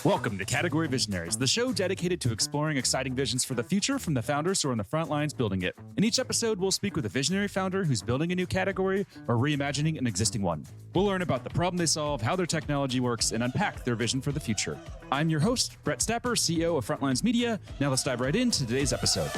Welcome to Category Visionaries, the show dedicated to exploring exciting visions for the future from the founders who are on the front lines building it. In each episode, we'll speak with a visionary founder who's building a new category or reimagining an existing one. We'll learn about the problem they solve, how their technology works, and unpack their vision for the future. I'm your host, Brett Stapper, CEO of Frontlines Media. Now let's dive right into today's episode.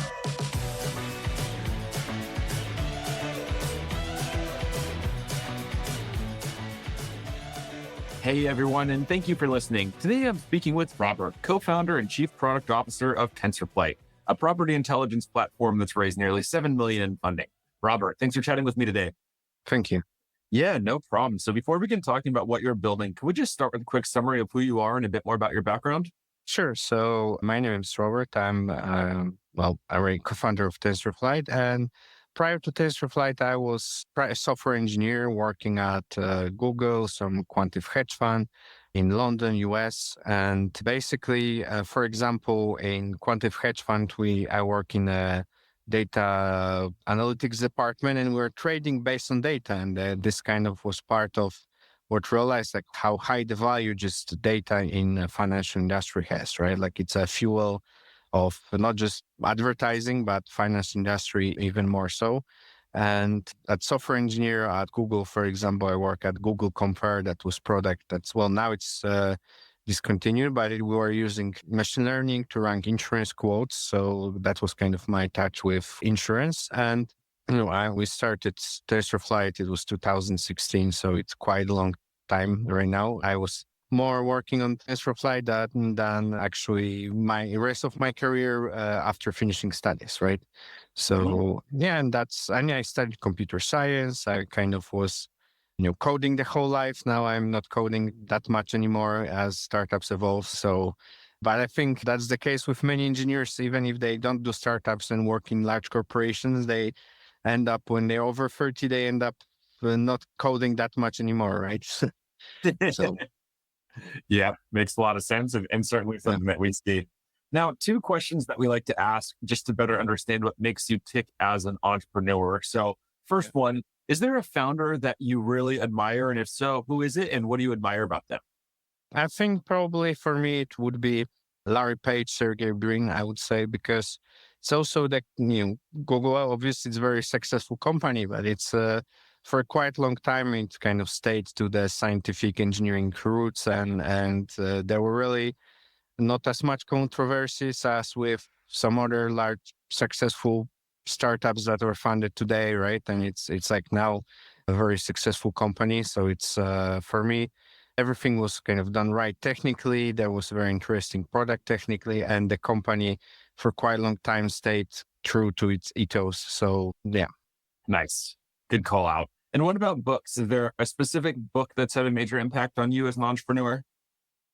Hey everyone, and thank you for listening. Today I'm speaking with Robert, co-founder and chief product officer of Tensorflight, a property intelligence platform that's raised nearly $7 million in funding. Robert, thanks for chatting with me today. Thank you. Yeah, no problem. So before we begin talking about what you're building, can we just start with a quick summary of who you are and a bit more about your background? Sure. So my name is Robert. I'm a co-founder of Tensorflight, and prior to Tensorflight, I was a software engineer working at Google, some quantitative hedge fund in London, US. And basically, for example, in quantitative hedge fund, I work in a data analytics department, and we're trading based on data. And this kind of was part of what realized like how high the value just data in the financial industry has, right? Like it's a fuel of not just advertising, but finance industry even more so. And as software engineer at Google, for example, I work at Google Compare. That was product now it's discontinued, but we were using machine learning to rank insurance quotes. So that was kind of my touch with insurance. And we started Tensorflight. It was 2016, so it's quite a long time right now. I was more working on Tensorflight than actually my rest of my career after finishing studies, right? So and I studied computer science. I kind of was, coding the whole life. Now I'm not coding that much anymore as startups evolve. So, but I think that's the case with many engineers. Even if they don't do startups and work in large corporations, they end up when they're over 30, they end up not coding that much anymore, right? So. Yeah, makes a lot of sense and certainly something that we see. Now, two questions that we like to ask just to better understand what makes you tick as an entrepreneur. So first one, is there a founder that you really admire? And if so, who is it and what do you admire about them? I think probably for me, it would be Larry Page, Sergey Brin, I would say, because it's also that, Google, obviously it's a very successful company, but it's for quite a long time, it kind of stayed to the scientific engineering roots and there were really not as much controversies as with some other large successful startups that were funded today, right? And it's like now a very successful company. So it's, for me, everything was kind of done right technically. There was a very interesting product technically, and the company for quite a long time stayed true to its ethos. So yeah. Nice. Good call out. And what about books? Is there a specific book that's had a major impact on you as an entrepreneur?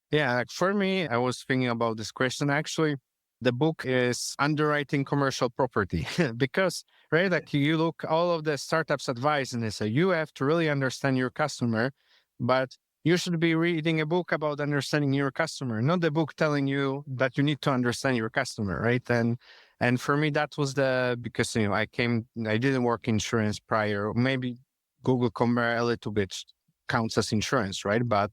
Yeah, for me, I was thinking about this question. Actually, the book is Underwriting Commercial Property because, right, like you look all of the startups advice and they say you have to really understand your customer, but you should be reading a book about understanding your customer, not the book telling you that you need to understand your customer, right? And for me, that was because, I didn't work insurance prior, maybe Google Compare a little bit counts as insurance, right? But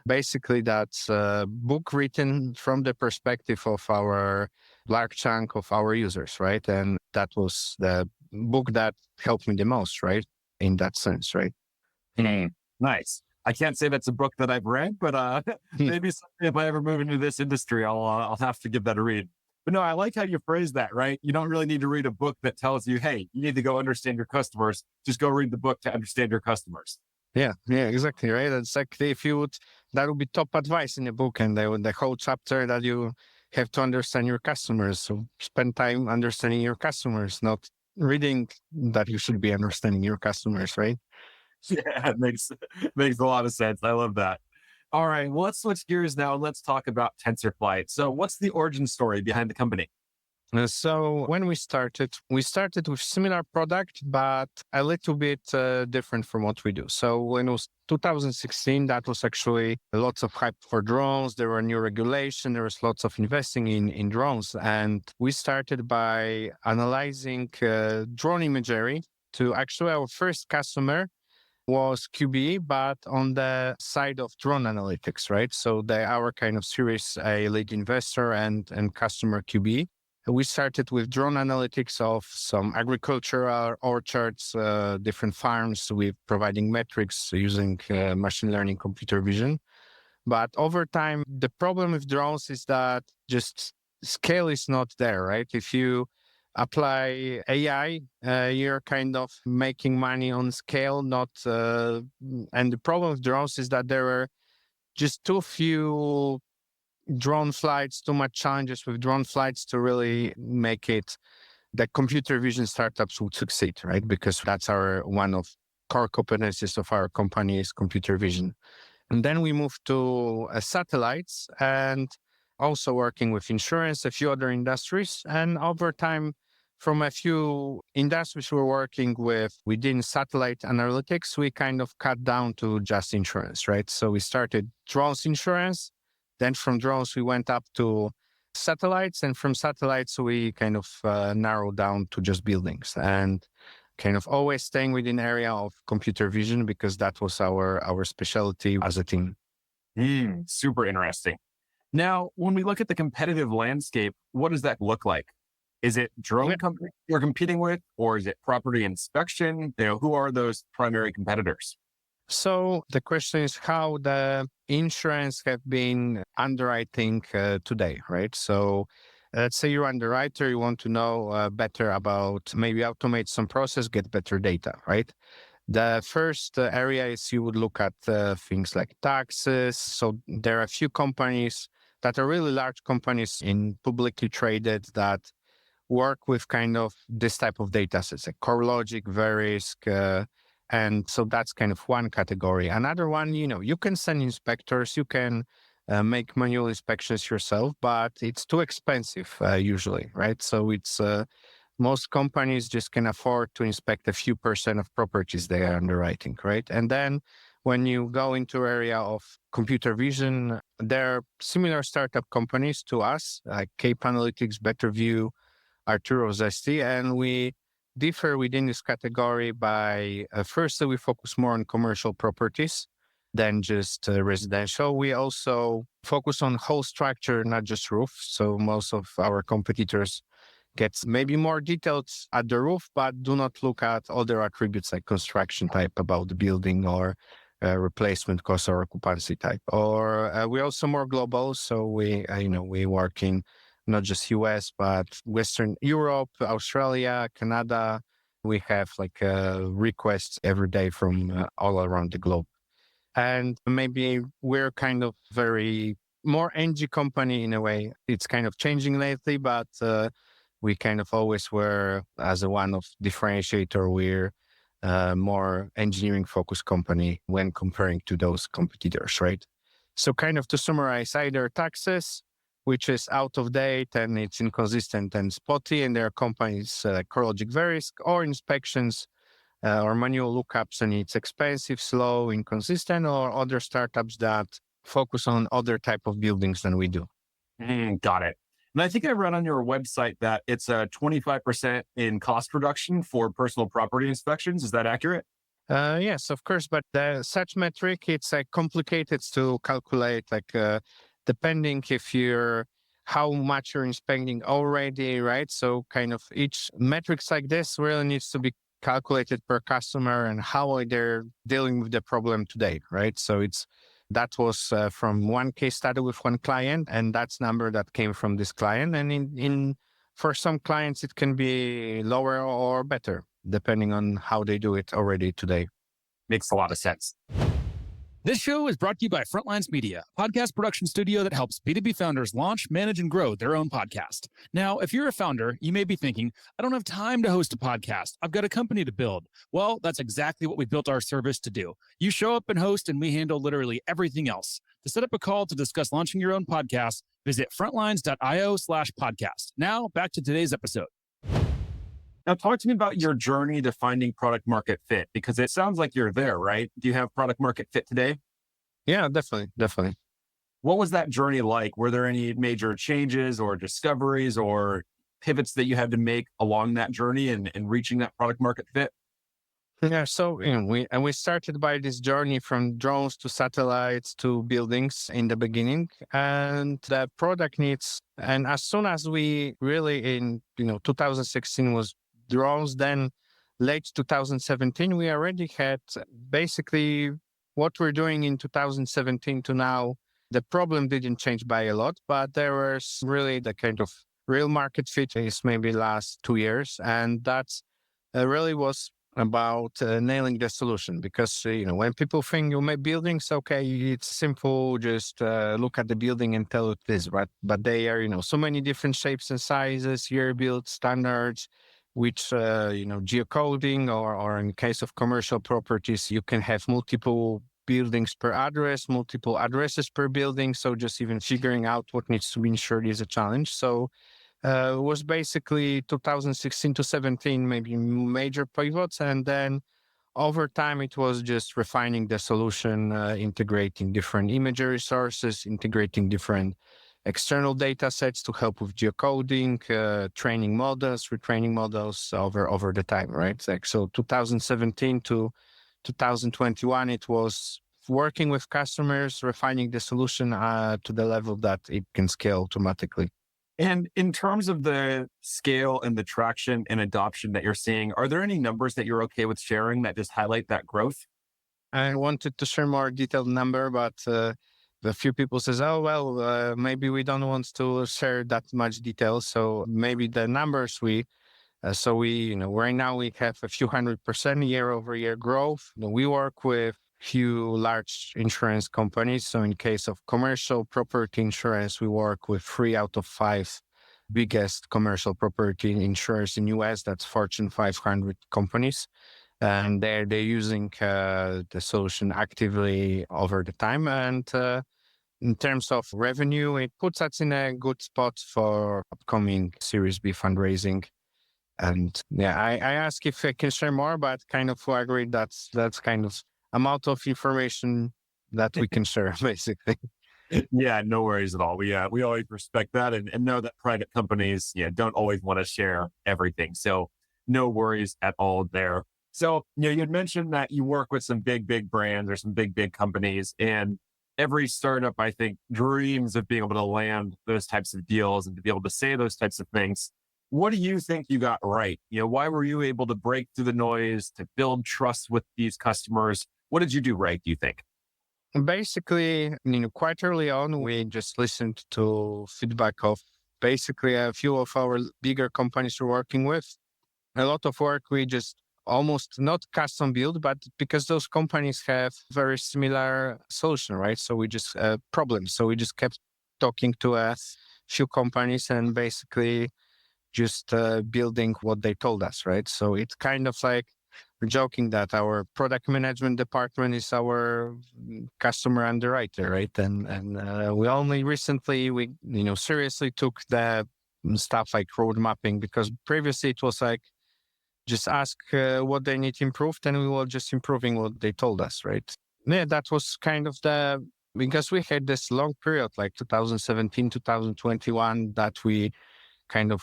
basically that's a book written from the perspective of our large chunk of our users, right? And that was the book that helped me the most, right? In that sense, right? Nice. I can't say that's a book that I've read, but maybe someday if I ever move into this industry, I'll have to give that a read. But no, I like how you phrase that, right? You don't really need to read a book that tells you, hey, you need to go understand your customers. Just go read the book to understand your customers. Yeah, exactly, right? It's like that would be top advice in the book, and the whole chapter that you have to understand your customers. So spend time understanding your customers, not reading that you should be understanding your customers, right? Yeah, it makes a lot of sense. I love that. All right, well, let's switch gears now and let's talk about Tensorflight. So what's the origin story behind the company? So when we started with similar product, but a little bit different from what we do. So when it was 2016, that was actually lots of hype for drones. There were new regulation. There was lots of investing in drones. And we started by analyzing drone imagery to actually our first customer was QB, but on the side of drone analytics, right? So our kind of Series A lead investor and customer QB. We started with drone analytics of some agricultural orchards, different farms, with providing metrics using machine learning, computer vision. But over time, the problem with drones is that just scale is not there, right? If you apply AI, you're kind of making money on scale, not. And the problem with drones is that there are just too few drone flights, too much challenges with drone flights to really make it that computer vision startups would succeed, right? Because that's one of core competencies of our company is computer vision. And then we moved to satellites and also working with insurance, a few other industries. And over time, from a few industries we're working with within satellite analytics, we kind of cut down to just insurance, right? So we started drones insurance. Then from drones, we went up to satellites. And from satellites, we kind of narrowed down to just buildings. And kind of always staying within area of computer vision because that was our specialty as a team. Super interesting. Now, when we look at the competitive landscape, what does that look like? Is it drone companies you're competing with, or is it property inspection? Who are those primary competitors? So the question is how the insurance have been underwriting today, right? So let's say you're underwriter, you want to know better about maybe automate some process, get better data, right? The first area is you would look at things like taxes. So there are a few companies that are really large companies in publicly traded that work with kind of this type of data sets, like CoreLogic, Verisk, and so that's kind of one category. Another one, you can send inspectors, you can make manual inspections yourself, but it's too expensive usually, right? So it's most companies just can afford to inspect a few % of properties they are underwriting, right? And then when you go into area of computer vision, there are similar startup companies to us, like Cape Analytics, BetterView, Arturo Zesti, and we differ within this category by first, we focus more on commercial properties than just residential. We also focus on whole structure, not just roof. So most of our competitors get maybe more detailed at the roof, but do not look at other attributes like construction type about the building or replacement cost or occupancy type. Or we're also more global. So we work in not just US, but Western Europe, Australia, Canada. We have like requests every day from all around the globe. And maybe we're kind of very more NG company in a way. It's kind of changing lately, but we kind of always were as a one of differentiator. We're more engineering focused company when comparing to those competitors, right? So kind of to summarize, either taxes, which is out of date and it's inconsistent and spotty, and there are companies like CoreLogic, Verisk, or inspections or manual lookups, and it's expensive, slow, inconsistent, or other startups that focus on other type of buildings than we do. Got it. And I think I read on your website that it's a 25% in cost reduction for personal property inspections. Is that accurate? Yes, of course. But such metric, it's complicated to calculate, depending how much you're inspecting already, right? So kind of each metrics like this really needs to be calculated per customer and how they're dealing with the problem today, right? So that was from one case study with one client, and that's number that came from this client. And for some clients, it can be lower or better, depending on how they do it already today. Makes a lot of sense. This show is brought to you by Frontlines Media, a podcast production studio that helps B2B founders launch, manage, and grow their own podcast. Now, if you're a founder, you may be thinking, I don't have time to host a podcast. I've got a company to build. Well, that's exactly what we built our service to do. You show up and host, and we handle literally everything else. To set up a call to discuss launching your own podcast, visit frontlines.io/podcast. Now, back to today's episode. Now, talk to me about your journey to finding product market fit, because it sounds like you're there, right? Do you have product market fit today? Yeah, definitely. What was that journey like? Were there any major changes or discoveries or pivots that you had to make along that journey and reaching that product market fit? Yeah, so we started by this journey from drones to satellites to buildings in the beginning, and the product needs. And as soon as we really in 2016 was drones, then late 2017 we already had basically what we're doing in 2017 to now. The problem didn't change by a lot, but there was really the kind of real market fit is maybe last 2 years, and that's really was about nailing the solution because when people think you make buildings, okay, it's simple, just look at the building and tell it this, but they are so many different shapes and sizes, year built standards, which geocoding, or in case of commercial properties you can have multiple buildings per address, multiple addresses per building, so just even figuring out what needs to be insured is a challenge. So was basically 2016 to 17, maybe major pivots. And then over time, it was just refining the solution, integrating different imagery sources, integrating different external data sets to help with geocoding, training models, retraining models over the time, right? Like, so 2017 to 2021, it was working with customers, refining the solution to the level that it can scale automatically. And in terms of the scale and the traction and adoption that you're seeing, are there any numbers that you're okay with sharing that just highlight that growth? I wanted to share more detailed number, but a few people says, "Oh well, maybe we don't want to share that much detail." So maybe the numbers right now we have a few 100% year-over-year growth. We work with few large insurance companies. So in case of commercial property insurance, we work with 3 out of 5 biggest commercial property insurers in US. That's Fortune 500 companies. And they're using the solution actively over the time. And in terms of revenue, it puts us in a good spot for upcoming Series B fundraising. And yeah, I ask if I can share more, but kind of agree that's kind of amount of information that we can share, basically. Yeah, no worries at all. We always respect that and know that private companies don't always want to share everything. So no worries at all there. So you had mentioned that you work with some big brands or some big companies, and every startup I think dreams of being able to land those types of deals and to be able to say those types of things. What do you think you got right? Why were you able to break through the noise to build trust with these customers? What did you do right, do you think? Basically, quite early on, we just listened to feedback of basically a few of our bigger companies we're working with. A lot of work we just almost not custom build, but because those companies have very similar solution, right? So we just problems. So we just kept talking to a few companies and basically just building what they told us, right? So it's kind of like we're joking that our product management department is our customer underwriter, right? And we only recently seriously took the stuff like road mapping, because previously it was like just ask what they need improved and we were just improving what they told us, right? Yeah, that was kind of because we had this long period like 2017, 2021 that we kind of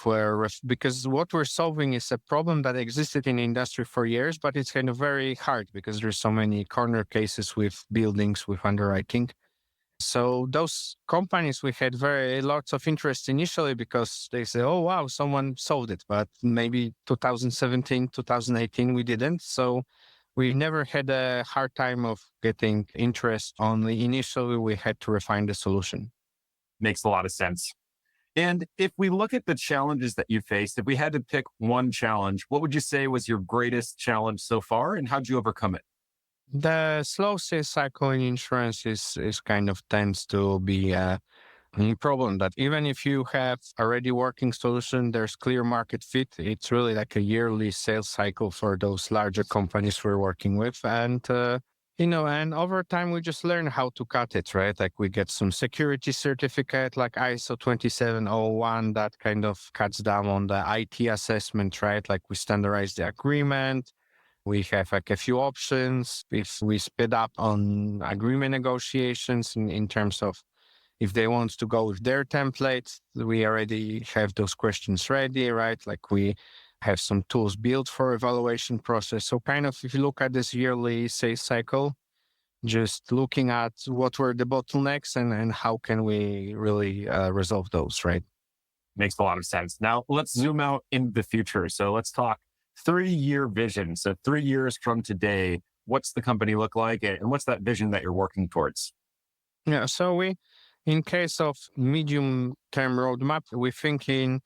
because what we're solving is a problem that existed in the industry for years, but it's kind of very hard because there's so many corner cases with buildings, with underwriting. So those companies, we had very lots of interest initially because they say, oh, wow, someone solved it. But maybe 2017, 2018, we didn't. So we never had a hard time of getting interest. Only initially we had to refine the solution. Makes a lot of sense. And if we look at the challenges that you faced, if we had to pick one challenge, what would you say was your greatest challenge so far, and how'd you overcome it? The slow sales cycle in insurance is kind of tends to be a problem that even if you have already working solution, there's clear market fit. It's really like a yearly sales cycle for those larger companies we're working with. And and over time, we just learn how to cut it, right? Like we get some security certificate like ISO 2701 that kind of cuts down on the IT assessment, right? Like we standardize the agreement. We have like a few options. If we speed up on agreement negotiations in terms of if they want to go with their templates, we already have those questions ready, right? Like we have some tools built for evaluation process. So kind of if you look at this yearly sales cycle, just looking at what were the bottlenecks and how can we really resolve those, right? Makes a lot of sense. Now let's zoom out in the future. So let's talk 3-year vision. So 3 years from today, what's the company look like and what's that vision that you're working towards? Yeah, so in case of medium-term roadmap, we think in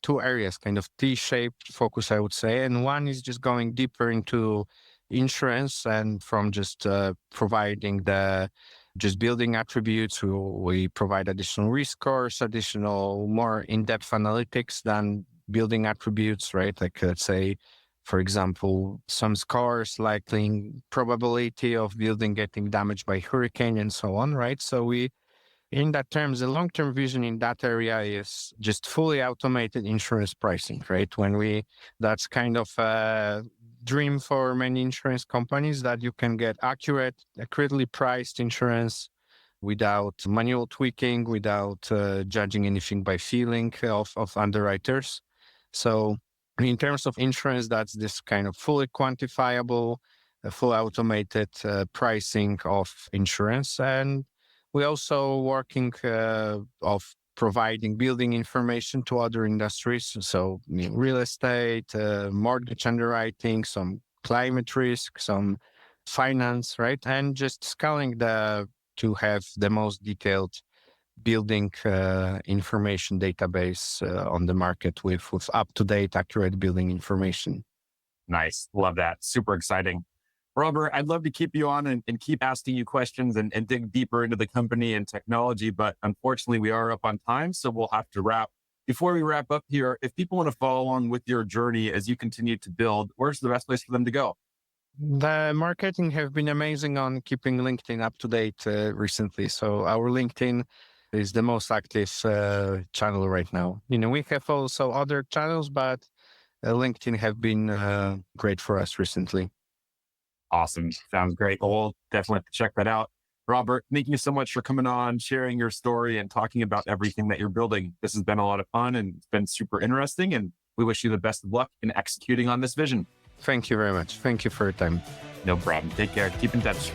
two areas, kind of T-shaped focus, I would say. And one is just going deeper into insurance and from just providing the just building attributes. We provide additional risk scores, additional more in-depth analytics than building attributes, right? Like let's say, for example, some scores likely probability of building getting damaged by hurricane and so on, right? So in that terms, the long-term vision in that area is just fully automated insurance pricing, right? That's kind of a dream for many insurance companies that you can get accurate, accurately priced insurance without manual tweaking, without judging anything by feeling of underwriters. So in terms of insurance, that's this kind of fully quantifiable, full automated pricing of insurance. And we're also working of providing building information to other industries. So real estate, mortgage underwriting, some climate risk, some finance, right? And just scaling to have the most detailed building information database on the market with up-to-date, accurate building information. Nice. Love that. Super exciting. Robert, I'd love to keep you on and keep asking you questions and dig deeper into the company and technology, but unfortunately we are up on time, so we'll have to wrap. Before we wrap up here, if people want to follow along with your journey as you continue to build, where's the best place for them to go? The marketing have been amazing on keeping LinkedIn up to date recently. So our LinkedIn is the most active channel right now. We have also other channels, but LinkedIn have been great for us recently. Awesome. Sounds great. We'll definitely have to check that out. Robert, thank you so much for coming on, sharing your story and talking about everything that you're building. This has been a lot of fun and it's been super interesting. And we wish you the best of luck in executing on this vision. Thank you very much. Thank you for your time. No problem. Take care. Keep in touch.